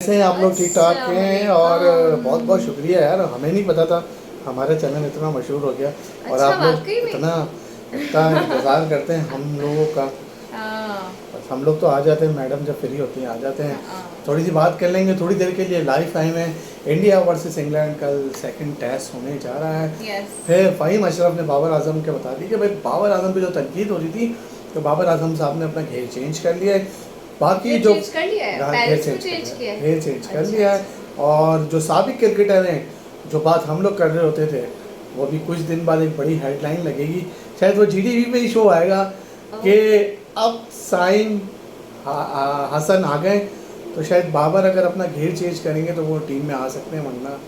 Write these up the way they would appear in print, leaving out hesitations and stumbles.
कैसे हैं आप लोग? ठीक ठाक हैं? और बहुत बहुत शुक्रिया यार, हमें नहीं पता था हमारा चैनल इतना मशहूर हो गया। और अच्छा, आप लोग वाकई में। इतना इतना इंतज़ार करते हैं हम लोगों का। हाँ बस हम लोग तो आ जाते हैं, मैडम जब फ्री होती हैं आ जाते हैं, हाँ। थोड़ी सी बात कर लेंगे थोड़ी देर के लिए। लाइव टाइम है, इंडिया वर्सेस इंग्लैंड कल सेकंड टेस्ट होने जा रहा है। यस। फिर फ़हीम अशरफ ने बाबर आजम के बता दी कि भाई बाबर आजम पे जो तनकीद हो रही थी, तो बाबर आजम साहब ने अपना घेर चेंज कर लिया है। बाकी ये जो चेंज कर लिया है, घेर पेरिस में चेंज कर चेंज लिया किया है, है। घेर चेंज कर अच्छा लिया है। अच्छा। और जो साबिक क्रिकेटर हैं, जो बात हम लोग कर रहे होते थे, वो भी कुछ दिन बाद एक बड़ी हेडलाइन लगेगी, शायद वो जीटीवी पे ही शो आएगा कि अब साइन हसन आ गए, तो शायद बाबर अगर अपना घेर चेंज करेंगे तो वो टीम में आ सकते हैं, वरना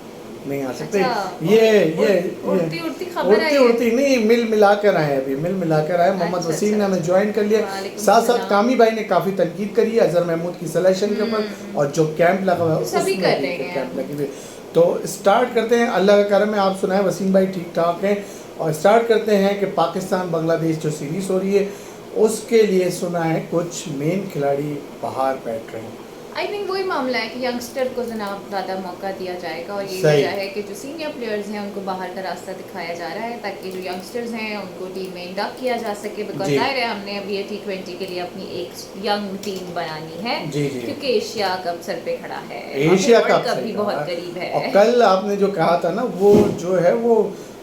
नहीं आ सकते। अच्छा, ये उड़ती उड़ती खबर आई है। उड़ती नहीं, मिल मिलाकर आए, अभी मिल मिलाकर आए। मोहम्मद अच्छा वसीम अच्छा ने हमें अच्छा। ज्वाइन कर लिया। वालेकुम साथ साथ सलाम। कामी भाई ने काफ़ी तनकीद करी है अजहर महमूद की सिलेक्शन के ऊपर, और जो कैंप लगा हुआ है सभी उसमें कर भी रहे फिर हैं। कैंप लगी हुई है। तो स्टार्ट करते हैं, अल्लाह का करम है। आप सुनाएं वसीम भाई? ठीक ठाक हैं। और स्टार्ट करते हैं कि पाकिस्तान बांग्लादेश जो सीरीज़ हो रही है उसके लिए सुना है कुछ मेन खिलाड़ी बाहर बैठ रहे हैं। आई थिंक वही मामला है कि यंगस्टर को जनाब ज़्यादा मौका दिया जाएगा, और यही सही। वजह है कि जो सीनियर प्लेयर्स हैं उनको बाहर का रास्ता दिखाया जा रहा है, ताकि जो यंगस्टर्स हैं उनको टीम में इंडक्ट किया जा सके। बिकॉज जी जाहिर है हमने अभी ये T20 के लिए अपनी एक यंग टीम बनानी है, जी जी। क्योंकि एशिया कप सर पे खड़ा है, एशिया वर्ल्ड कप कप सही भी कहा। बहुत करीब है। और कल आपने जो कहा था ना, वो जो है वो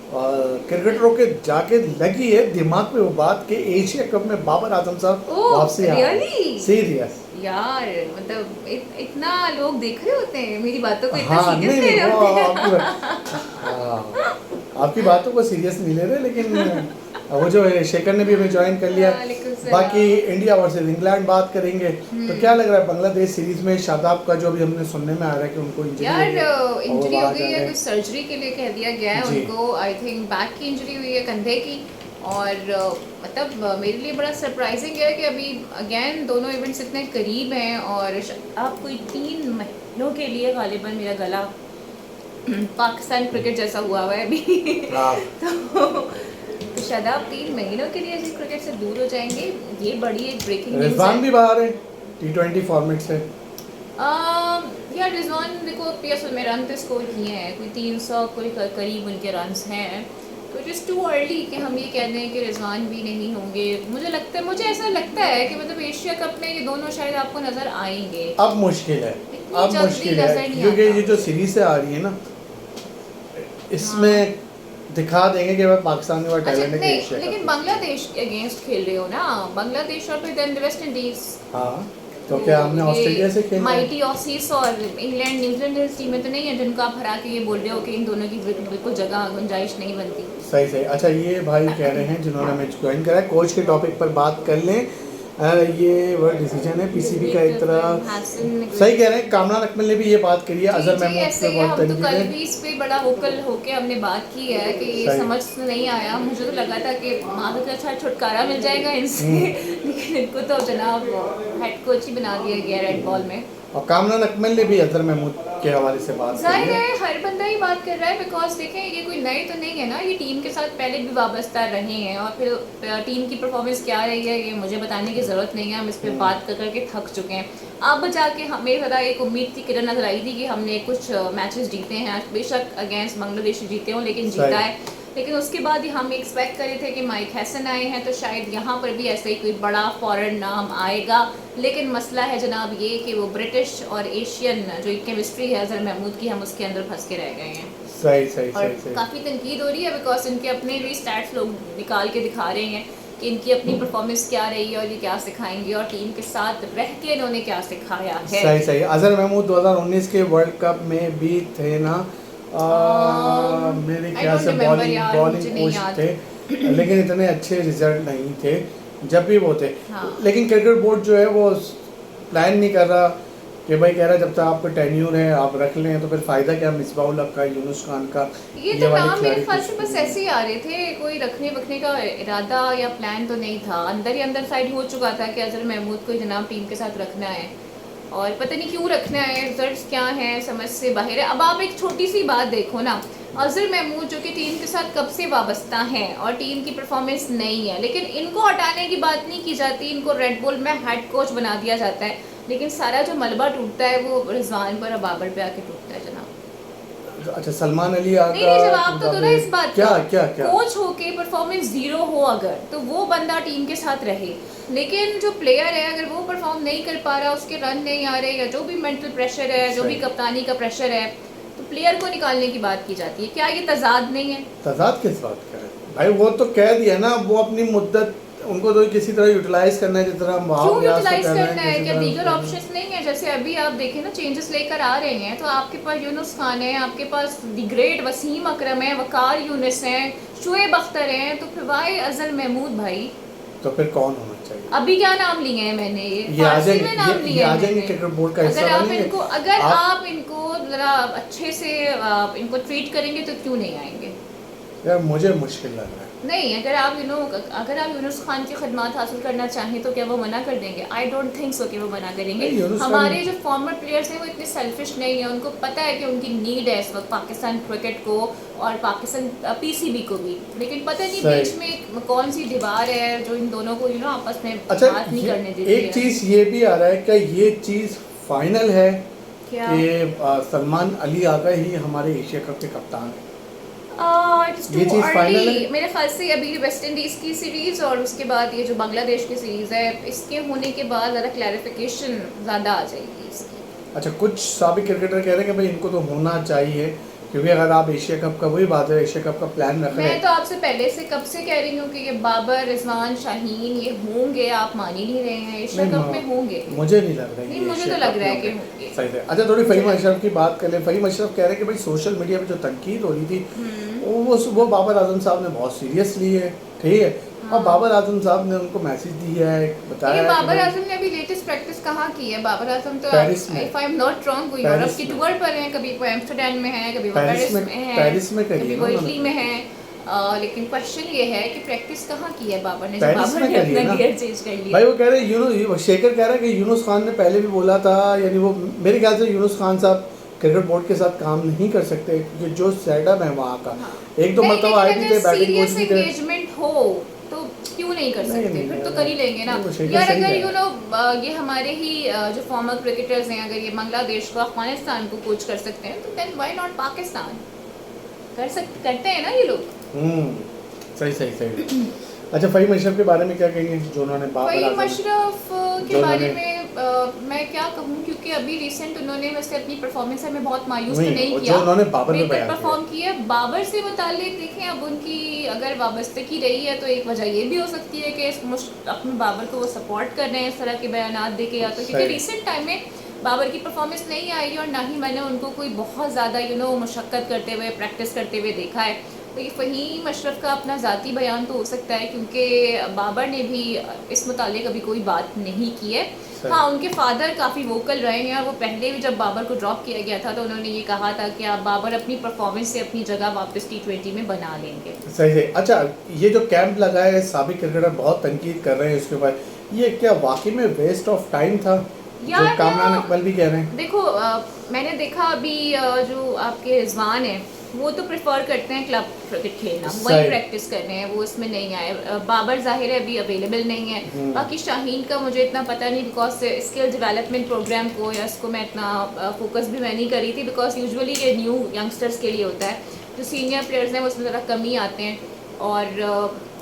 क्रिकेटरों के जाके लगी है दिमाग में वो बात कि एशिया कप में बाबर आजम साहब ओह वापसी आ रहे हैं। रियली? सीरियस। यार मतलब इतना लोग देख रहे होते हैं मेरी बातों को, इतना हाँ सीरियस नहीं ले नहीं, रहे वो होते आपकी हैं। आपकी बातों को सीरियस नहीं ले रहे, लेकिन वो जो है शेखर ने भी हमें ज्वाइन कर लिया। वालेकुम सलाम। बाकी इंडिया वर्सेस इंग्लैंड बात करेंगे, तो क्या लग रहा है बांग्लादेश सीरीज में शादाब का जो भी हमने सुनने में आ रहा है कि उनको इंजरी यार हुई है और वो इंजरी हो बाहर गई जा है, रहे कुछ हैं। सर्जरी के लिए कह दिया गया है जी उनको। आई थिंक बैक की इंजरी हुई है, कंधे की। और मतलब मेरे लिए बड़ा सरप्राइजिंग है कि अभी अगेन दोनों इवेंट्स इतने करीब हैं, और आप कोई 3 महीनों के लिए गालिबन मेरा गला पाकिस्तान क्रिकेट जैसा हुआ है अभी। हाँ। तो शायद आप 3 महीनों के लिए ऐसे क्रिकेट से दूर हो जाएंगे। ये बड़ी एक ब्रेकिंग न्यूज़ रिजवान है। भी बाहर है T20 फॉर्मेट से। यार रिजवान देखो PSL में रन तो स्कोर किए हैं, कोई 300 कोई करीब उनके रन्स हैं, तो इट इज़ टू अर्ली कि हम ये कह दें कि रिजवान भी नहीं होंगे। मुझे ऐसा लगता है कि मतलब एशिया कप में ये दोनों शायद आपको नज़र आएंगे। अब मुश्किल है, इतनी अब जल्दी मुश्किल है, नज़र नहीं क्योंकि आता ये जो मुझे। सीरीज आ रही है ना, हाँ। इसमें दिखा देंगे कि भाई पाकिस्तान के पास अच्छा टैलेंट है कि नहीं, एशिया लेकिन कप। बांग्लादेश के अगेंस्ट खेल रहे हो ना, बांग्लादेश और फिर देन वेस्ट इंडीज। हाँ, तो क्या हमने ऑस्ट्रेलिया से खेलना है? माइटी ऑसीस और इंग्लैंड न्यूजीलैंड इस टीम में तो नहीं है जिनको आप हरा के ये बोल रहे हो कि इन दोनों की बिल्कुल जगह गुंजाइश नहीं बनती। सही सही। अच्छा, ये भाई कह रहे हैं जिन्होंने हमें ज्वाइन करा है, कोच के टॉपिक पर बात कर लें। ये वर्ड डिसीजन है पीसीबी का एक तरह। सही कह रहे हैं, कामरान अकमल ने भी ये बात करी है, अजहर महमूद ऐसे पे ही बहुत हम तो तनकीद कल है। भी इस पे बड़ा वोकल होके हमने बात की है कि ये सही। समझ नहीं आया। मुझे तो लगा था कि माँ का अच्छा छुटकारा मिल जाएगा इनसे, लेकिन इनको तो जनाब हेड कोच ही बना दिया गया रेड बॉल में। और कामरान अकमल ने भी अजहर महमूद के हवाले से बात करी जाहिर है। है हर बंदा ही बात कर रहा है, बिकॉज देखें ये कोई नए तो नहीं है ना, ये टीम के साथ पहले भी वाबस्ता रहे हैं, और फिर टीम की परफॉर्मेंस क्या रही है ये मुझे बताने की ज़रूरत नहीं है, हम इस पर बात कर करके थक चुके हैं। अब जाके हमें ज़रा एक उम्मीद की किरण नजर आई थी कि हमने कुछ मैचेस जीते हैं, बेशक अगेंस्ट बांग्लादेश जीते हों लेकिन जीता है। लेकिन उसके बाद ही हम एक्सपेक्ट करे थे कि माइक हैसन आए हैं तो शायद यहाँ पर भी ऐसा ही कोई बड़ा फॉरेन नाम आएगा। लेकिन मसला है जनाब ये कि वो ब्रिटिश और एशियन जो केमिस्ट्री है अजहर महमूद की, हम उसके अंदर फंस के रह गए हैं। सही सही और सही सही। काफ़ी तनकीद हो रही है, बिकॉज इनके अपने भी स्टैट्स लोग निकाल के दिखा रहे हैं कि इनकी अपनी परफॉर्मेंस क्या रही है और ये क्या सिखाएंगे, और टीम के साथ रह के इन्होंने क्या सिखाया है। सही सही। अजहर महमूद 2019 के वर्ल्ड कप में भी थे ना, मेरे ख्याल से बॉलिंग कोच थे, लेकिन इतने अच्छे रिजल्ट नहीं थे जब भी वो थे। हाँ। लेकिन क्रिकेट बोर्ड जो है वो प्लान नहीं कर रहा कि भाई कह रहा है जब तक आपका टेन्यूर है आप रख लें, तो फिर फ़ायदा क्या मिसबाउल हक का, यूनुस खान का, ये तो वाले नाम मेरे खिलाड़ी ख्याल से कुछ बस ऐसे ही आ रहे थे, कोई रखने वखने का इरादा या प्लान तो नहीं था। अंदर ही अंदर साइड हो चुका था कि अजहर महमूद को जनाब टीम के साथ रखना है, और पता नहीं क्यों रखना है, रिजल्ट्स क्या हैं समझ से बाहर है। अब आप एक छोटी सी बात देखो ना, अजहर महमूद जो कि टीम के साथ कब से वाबस्ता हैं और टीम की परफॉर्मेंस नहीं है, लेकिन इनको हटाने की बात नहीं की जाती, इनको रेड बुल में हेड कोच बना दिया जाता है। लेकिन सारा जो मलबा टूटता है वो रिजवान पर और बाबर पे आके टूटता है जनाब। अच्छा, सलमान अली नहीं नहीं, जवाब तो दो ना इस बात क्या का। क्या क्या कोच होके परफॉर्मेंस जीरो हो अगर, तो वो बंदा टीम के साथ रहे, लेकिन जो प्लेयर है अगर वो परफॉर्म नहीं कर पा रहा, उसके रन नहीं आ रहे, या जो भी मेंटल प्रेशर है, जो भी सही। कप्तानी का प्रेशर है, तो प्लेयर को निकालने की बात की जाती है। क्या ये तजाद नहीं है? तजाद किस बात का है भाई? वो तो कह दिया ना, वो अपनी मुद्दत उनको तो किसी तरह यूटिलाइज करना है, जिस तरह हम वहाँ क्यों प्रयास तो यूटिलाइज कर रहे हैं, करना है? किसी क्या तरह दीगर करना है। ऑप्शंस नहीं है? जैसे अभी आप देखें ना, चेंजेस लेकर आ रहे हैं, तो आपके पास यूनुस खान है, आपके पास द ग्रेट वसीम अकरम है, वकार यूनिस है, शुएब अख्तर हैं, तो फिर वाई अजल महमूद भाई। तो फिर कौन होना चाहिए? अभी क्या नाम लिए हैं मैंने? ये आ फारसी जाएंगे, में नाम लिए ये आ हैं जाएंगे मैंने। क्रिकेट बोर्ड का हिस्सा अगर आप बनेंगे। इनको आप इनको जरा अच्छे से इनको ट्रीट करेंगे तो क्यों नहीं आएंगे? यार मुझे मुश्किल लग रहा है। नहीं, अगर आप अगर आप यूनुस खान की खदमात हासिल करना चाहें तो क्या वो मना कर देंगे? आई डोंट थिंक सो कि वो मना करेंगे। नहीं, यूनुस हमारे खान- जो फॉर्मर प्लेयर्स हैं वो इतने सेल्फिश नहीं है, उनको पता है कि उनकी नीड है इस वक्त पाकिस्तान क्रिकेट को और पाकिस्तान पीसीबी को भी, लेकिन पता नहीं सही। बीच में कौन सी दीवार है जो इन दोनों को आपस में अच्छा, बात नहीं करने देती एक है। चीज ये भी आ रहा है कि ये चीज फाइनल है क्या? कि सलमान अली आगा ही हमारे एशिया कप के कप्तान है। It's too ये चीज फाइनल early। है। मेरे ख्याल से अभी वेस्ट इंडीज़ की सीरीज़ और उसके बाद ये जो बांग्लादेश की सीरीज़ है, इसके होने के बाद ज़रा क्लैरिफिकेशन ज़्यादा आ जाएगी इसकी। अच्छा, कुछ साबिक क्रिकेटर कह रहे हैं कि भाई इनको तो होना चाहिए, क्योंकि अगर आप एशिया कप का, वही बात है, एशिया कप का प्लान रख रहे मैं हैं। तो आपसे पहले से कब से कह रही हूँ कि ये बाबर, रिजवान, शाहीन ये होंगे, आप मान ही नहीं रहे हैं। एशिया नहीं, कप में होंगे। मुझे नहीं लग रहा है नहीं, कि मुझे एशिया तो लग कप रहा है में कि होंगे। होंगे। सही है। अच्छा, थोड़ी फहीम अशरफ की बात कर ले। फहीम अशरफ कह रहे हैं कि भाई सोशल मीडिया पे जो तनकीद हो रही थी वो बाबर आजम साहब ने बहुत सीरियस ली है, ठीक है। और बाबर आजम साहब ने उनको मैसेज दिया है, बताया ये है कि बाबर भाई- आजम ने अभी लेटेस्ट प्रैक्टिस कहाँ की है? बाबर आजम तो पेरिस में। If I am not wrong वो पेरिस यूरोप की में। टूर पर हैं, कभी वो एम्स्टरडम में है, कभी वो पेरिस पेरिस में- में है, पेरिस में करी कभी है वो ना इटली उन्होंने। में है। लेकिन क्वेश्चन ये है कि प्रैक्टिस कहाँ की है बाबर ने, जो पेरिस बाबर में ने करी है अपना ना। गियर चेंज कर लिया। भाई वो कह रहे हैं शेखर कह रहा है कि यूनुस खान ने पहले भी बोला था, यानी वो मेरे ख्याल से यूनुस खान साहब क्रिकेट बोर्ड के साथ काम नहीं कर सकते, क्योंकि जो सेटअप है वहाँ का, एक दो मरतबा आए भी थे, बैटिंग कोच भी थे। एंगेजमेंट हो तो क्यों नहीं कर सकते? नहीं, फिर तो नहीं, कर ही लेंगे ना नहीं, वो शेखर यार। सही अगर है। ये हमारे ही जो फॉर्मर क्रिकेटर्स हैं, अगर ये बांग्लादेश को, अफगानिस्तान को कोच कर सकते हैं, तो देन व्हाई नॉट पाकिस्तान? करते हैं ना ये लोग। सही सही सही। अच्छा, फहीम अशरफ के बारे में क्या कहेंगे, जो उन्होंने फहीम अशरफ के जो बारे उन्होंने- में मैं क्या कहूँ, क्योंकि अभी रिसेंट उन्होंने वैसे अपनी परफॉर्मेंस में बहुत मायूस तो नहीं, नहीं और किया, जो उन्होंने बाबर में बेहतर बयान किया। परफॉर्म किया। बाबर से मुतालिक देखें, अब उनकी अगर वाबस्तगी रही है तो एक वजह ये भी हो सकती है कि अपने बाबर को वो सपोर्ट कर रहे हैं इस तरह के बयान दे के, या तो क्योंकि सही। रिसेंट टाइम में बाबर की परफॉर्मेंस नहीं आई और ना ही मैंने उनको कोई बहुत ज़्यादा मुशक्क़त करते हुए, प्रैक्टिस करते हुए देखा है। तो ये फ़हीम अशरफ का अपना ज़ाती बयान तो हो सकता है, क्योंकि बाबर ने भी इस मुतालिक अभी कोई बात नहीं की है। हाँ, उनके फादर काफ़ी वोकल रहे हैं, और वो पहले भी जब बाबर को ड्रॉप किया गया था तो उन्होंने ये कहा था कि आप बाबर अपनी परफॉर्मेंस से अपनी जगह वापस T20 में बना लेंगे। सही सही। अच्छा, ये जो कैंप लगा है, साबिक क्रिकेटर बहुत तनकीद कर रहे हैं इसके ऊपर, ये क्या वाकई में वेस्ट ऑफ टाइम था, जो कामरान इकबाल भी कह रहे हैं? देखो, मैंने देखा अभी जो आपके रिजवान हैं वो तो प्रेफर करते हैं क्लब क्रिकेट खेलना, वही प्रैक्टिस कर रहे हैं, वो इसमें नहीं आए। बाबर जाहिर है अभी अवेलेबल नहीं है। बाकी शाहीन का मुझे इतना पता नहीं, बिकॉज स्किल डेवलपमेंट प्रोग्राम को या इसको मैं इतना फोकस भी मैं नहीं करी थी, बिकॉज यूजुअली ये न्यू यंगस्टर्स के लिए होता है। जो सीनियर प्लेयर्स हैं उसमें ज़रा कम ही आते हैं, और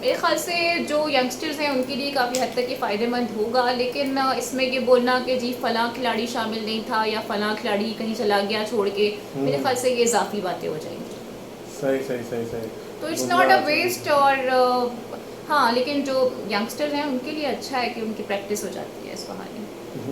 मेरे ख्याल से जो यंगस्टर्स हैं उनके लिए काफ़ी हद तक ये फ़ायदेमंद होगा। लेकिन इसमें ये बोलना कि जी फ़लाँ खिलाड़ी शामिल नहीं था या फ़लाँ खिलाड़ी कहीं चला गया छोड़ के, मेरे ख्याल से ये इजाफी बातें हो जाएंगी। सही सही सही सही। तो इट्स नॉट अ वेस्ट। और हाँ, लेकिन जो यंगस्टर्स हैं उनके लिए अच्छा है कि उनकी प्रैक्टिस हो जाती है इस बहाने,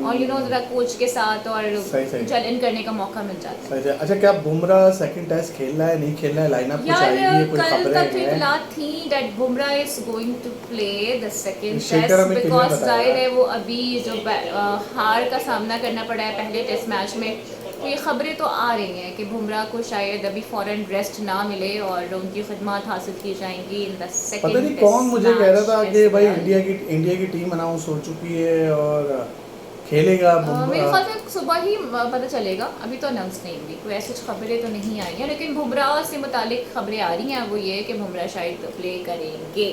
और ज़रा कोच के साथ और चैलेंज करने का मौका मिल जाता है। अच्छा, क्या बुमराह सेकंड टेस्ट खेल रहा है, नहीं खेल रहा है, लाइनअप कुछ आई है, कोई कल खबरें तक हैं? इतलात थी that Bumrah is going to play the second शेखर टेस्ट, हमें किसने बिकॉज बताया? जाहिर है वो अभी जो हार का सामना करना पड़ा है पहले टेस्ट मैच में, तो ये खबरें तो आ रही हैं कि बुमराह को शायद अभी फॉरेन रेस्ट ना मिले और उनकी खिदमत हासिल की जाएंगी इन द सेकंड। पता नहीं कौन मुझे कह रहा था कि भाई इंडिया की टीम अनाउंस हो चुकी है और खेलेगा मेरे ख्याल से सुबह ही पता चलेगा, अभी तो अनाउंस नहीं हुई, कोई ऐसी खबरें तो नहीं आई हैं, लेकिन बुमराह से मुतालिक खबरें आ रही हैं, वो ये कि बुमराह शायद प्ले करेंगे।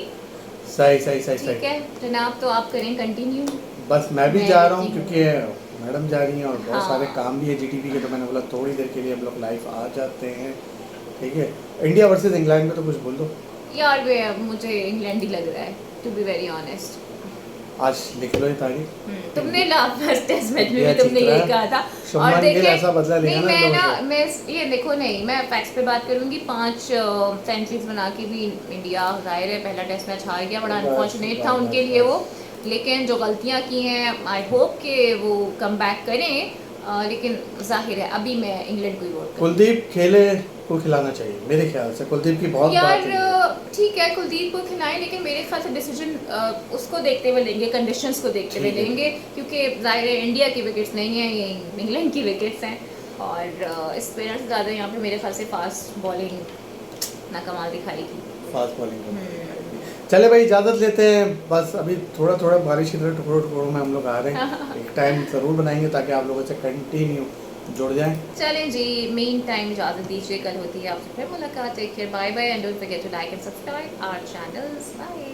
सही सही सही ठीक है जनाब, तो आप करें कंटिन्यू। बस मैं भी जा रहा हूँ, क्योंकि मैडम जा रही हैं और बहुत हाँ। सारे काम भी है जीटीपी के, तो मैंने बोला थोड़ी देर के लिए हम लोग लाइव आ जाते हैं, ठीक है। इंडिया वर्सेस इंग्लैंड में तो कुछ बोल दो यार वे मुझे इंग्लैंड ही लग रहा है, टू बी वेरी ऑनेस्ट। आज, लिख लो ये तारीख। तुमने फर्स्ट टेस्ट मैच में इंडिया भी तुमने जीत रहा यही है। कहा था। शुभमन और गिल देखिए ऐसा बदला लेगा नहीं, ना मैं लोगों ना से। मैं ये देखो नहीं, मैं फैक्ट्स पे बात करूंगी। 5 सेंचुरीज बना के भी इंडिया जाहिर है पहला टेस्ट मैच हार गया, बड़ा अनफॉर्चुनेट था उनके लिए वो। लेकिन जो गलतियां की हैं आई होप कि वो कम बैक करें, लेकिन जाहिर है अभी मैं इंग्लैंड को ही वोट करूंगी। कुलदीप खेले को खिलाना चाहिए मेरे ख्याल से, कुलदीप की बहुत यार बात है। ठीक है कुलदीप को खिलाएं, लेकिन मेरे ख्याल से डिसीजन उसको देखते हुए लेंगे, कंडीशंस को देखते हुए ठीक है। लेंगे, क्योंकि जाहिर है इंडिया की विकेट्स नहीं है, ये इंग्लैंड की विकेट्स हैं। और स्पिनर से ज़्यादा यहाँ पे मेरे ख्याल से फास्ट बॉलिंग ना कमाल दिखाएगी। फास्ट बॉलिंग चले भाई, इजाज़त लेते हैं बस, अभी थोड़ा थोड़ा बारिश की तरह टुकड़ों टुकड़ों में हम लोग आ रहे हैं। एक टाइम ज़रूर बनाएंगे ताकि आप लोगों से कंटिन्यू जुड़ जाएं। चलें जी, मेन टाइम इजाज़त दीजिए, कल होती है आपसे फिर मुलाकात। Take care, bye bye and don't forget to like and subscribe our channels. Bye.